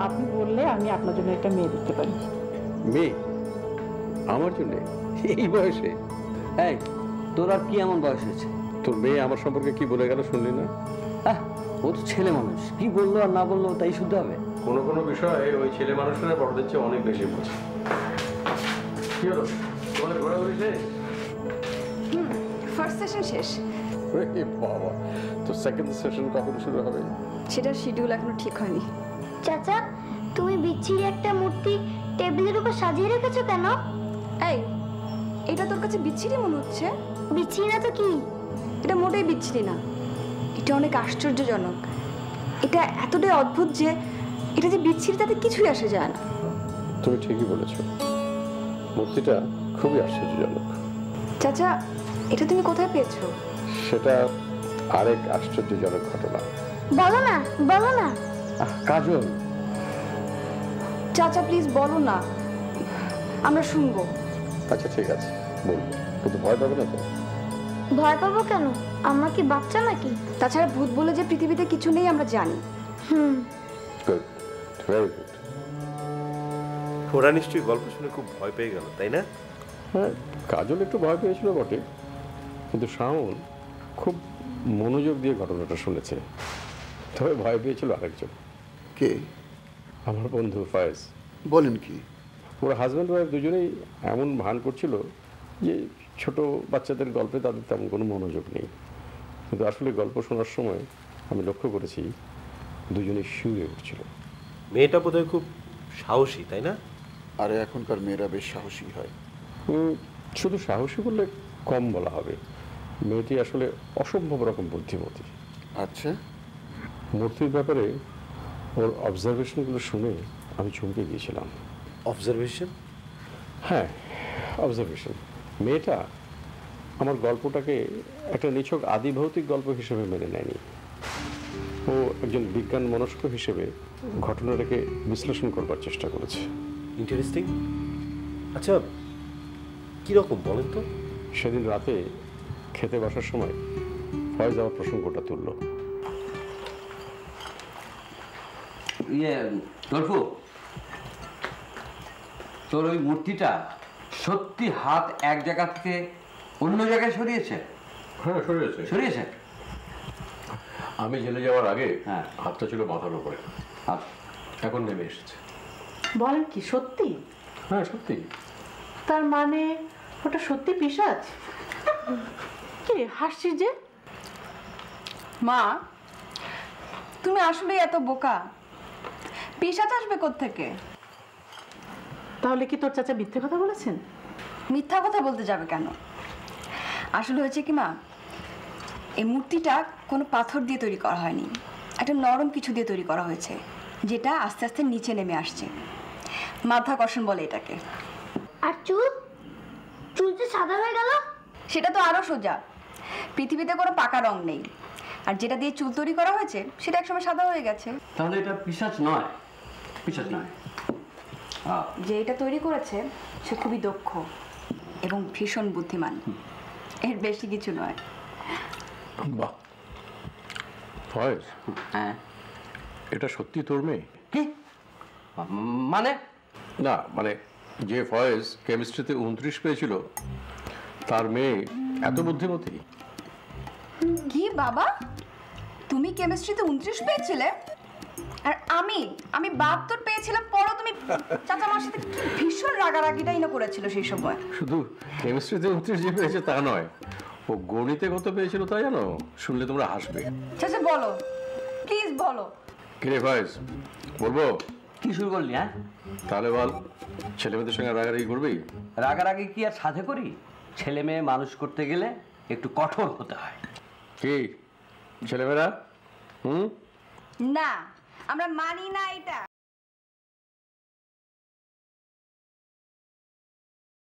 আপনি বললে আমি আপনার জন্য একটা মেয়ে দিতে পারি। মেয়ে? আমার জন্য এই বয়সে? এই তোর আর কি এমন বয়স হয়েছে? তোর মেয়ে আমার সম্পর্কে কি বলে গেল শুনলি না? ও তো ছেলে মানুষ, কি বললো আর না বললো তাই শুনতে হবে। কোনো কোনো বিষয়ে ওই ছেলে মানুষেরা বড়দের চেয়ে অনেক বেশি বোঝে। কি হলো, তোমাদের ঘোরাঘুরি শেষ? ফার্স্ট সেশন শেষ। বাবা, তো সেকেন্ড সেশন কখন শুরু হবে? সেটার শিডিউল এখনো ঠিক হয়নি। চাচা, তুমি বিচ্ছিরি একটা মূর্তি টেবিলের উপর সাজিয়ে রেখেছো কেন? এই, এটা তোর কাছে বিচ্ছিরি মনে হচ্ছে? বিচ্ছিরি না তো কি? এটা মোটেই বিচ্ছিরি না, এটা অনেক আশ্চর্যজনক। এটা এতটাই অদ্ভুত যে এটা যে বিচ্ছিরি তাতে কিছুই আসে যায় না। তুমি ঠিকই বলেছো, মূর্তিটা খুবই আশ্চর্যজনক। চাচা, এটা তুমি কোথায় পেয়েছো? সেটা আরেক আশ্চর্যজনক ঘটনা। বলো না, বলো না। কাজল, চাচা প্লিজ বলো না, আমরা শুনবো। আচ্ছা ঠিক আছে, বলবো, কিন্তু ভয় পাবে না তো? ভয় পাবো কেন? আমরা কি বাচ্চা নাকি? তাছাড়া ভূত বলে যে পৃথিবীতে কিছু নেই আমরা জানি। Good, very good. ওরা নিশ্চয়ই গল্প শুনে খুব ভয় পেয়ে গেল, তাই না? হ্যাঁ, কাজল একটু ভয় পেয়েছিল বটে, কিন্তু শাওন খুব মনোযোগ দিয়ে ঘটনাটা শুনেছে। তবে ভয় পেয়েছিল আরেকজন। কে? আমার বন্ধু ফয়েজ। বলেন কি? ওরা হাজব্যান্ড ওয়াইফ দুজনেই এমন ভান করছিল যে ছোট বাচ্চাদের গল্পে তাদের তেমন কোনো মনোযোগ নেই, কিন্তু আসলে গল্প শোনার সময় আমি লক্ষ্য করেছি দুজনেই শিউরে উঠছিল। মেয়েটা বোধহয় খুব সাহসী, তাই না? আরে এখনকার মেয়েরা বেশ সাহসী হয়। শুধু সাহসী বললে কম বলা হবে, মেয়েটি আসলে অসম্ভব রকম বুদ্ধিমতী। আচ্ছা, মূর্তির ব্যাপারে ওর অবজারভেশনগুলো শুনে আমি চমকে গিয়েছিলাম। অবজারভেশন? হ্যাঁ, অবজারভেশন। মেয়েটা আমার গল্পটাকে একটা নিছক আদিভৌতিক গল্প হিসেবে মেনে নেয়নি। ও একজন বিজ্ঞান মনস্ক হিসেবে ঘটনাটাকে বিশ্লেষণ করবার চেষ্টা করেছে। ইন্টারেস্টিং। আচ্ছা, কীরকম বলেন তো? সেদিন রাতে খেতে বসার সময় ফয়েজ আমার প্রসঙ্গটা তুলল। গল্প, তোর ওই মূর্তিটা সত্যি হাত এক জায়গা থেকে অন্য জায়গায় সরিয়েছে? হ্যাঁ, সরিয়েছে। আমি জেলে যাওয়ার আগে হ্যাঁ, হাতটা ছিল মাথার উপরে, এখন নেমে এসেছে। বলেন কি, সত্যি? হ্যাঁ সত্যি। তার মানে ওটা সত্যি পিশাচ? কি হাসছিস যে? মা, তুমি আসলে এত বোকা, পিশাচ আসবে কোত্থেকে? তাহলে কি তোর চাচা মিথ্যে কথা বলেছেন? মিথ্যা কথা বলতে যাবে কেন? আসলে হয়েছে কি মা, এই মূর্তিটা কোনো পাথর দিয়ে তৈরি করা হয়নি, একটা নরম কিছু দিয়ে তৈরি করা হয়েছে, যেটা আস্তে আস্তে নিচে নেমে আসছে। মাধ্যাকর্ষণ বলে এটাকে। আর চুল? চুল যে সাদা হয়ে গেল? সেটা তো আরো সোজা। পৃথিবীতে কোনো পাকা রং নেই, আর যেটা দিয়ে চুল তৈরি করা হয়েছে সেটা একসময় সাদা হয়ে গেছে। তাহলে এটা পিশাচ নয়? পিশাচ নয়। যে এটা তৈরি করেছে সে খুবই দক্ষ এবং ভীষণ বুদ্ধিমান, এর বেশি কিছু নয়। বাহ, ফয়েজ, হ্যাঁ, এটা সত্যি তোর মেয়ে? কি মানে? না মানে, যে ফয়েজ কেমিস্ট্রিতে 29 পেয়েছিল তার মেয়ে এত বুদ্ধিমতী? কি বাবা, তুমি কেমিস্ট্রিতে 29 পেয়েছিলে আর আমি 72 পেয়েছিলাম? পরও তুমি চাচা আমার সাথে ভীষণ রাগারাগিটাই না করেছিল সেই সময়। শুধু কেমিস্ট্রিতে 29 যে পেয়েছে তা নয়, ও গণিতে কত পেয়েছিল তা জানো? শুনলে তোমরা হাসবে। চাচা বলো, প্লিজ বলো। কিরে ফয়েজ, বলবো? কি শুরু করলি? হ্যাঁ, তাহলে বল, ছেলে মেয়েদের সঙ্গে রাগারাগি করবি? রাগারাগি কি আর সাথে করি? ছেলে মেয়ে মানুষ করতে গেলে একটু কঠোর হতে হয়। কি ছেলেমেয়েরা? না, আমরা মানি না এটা।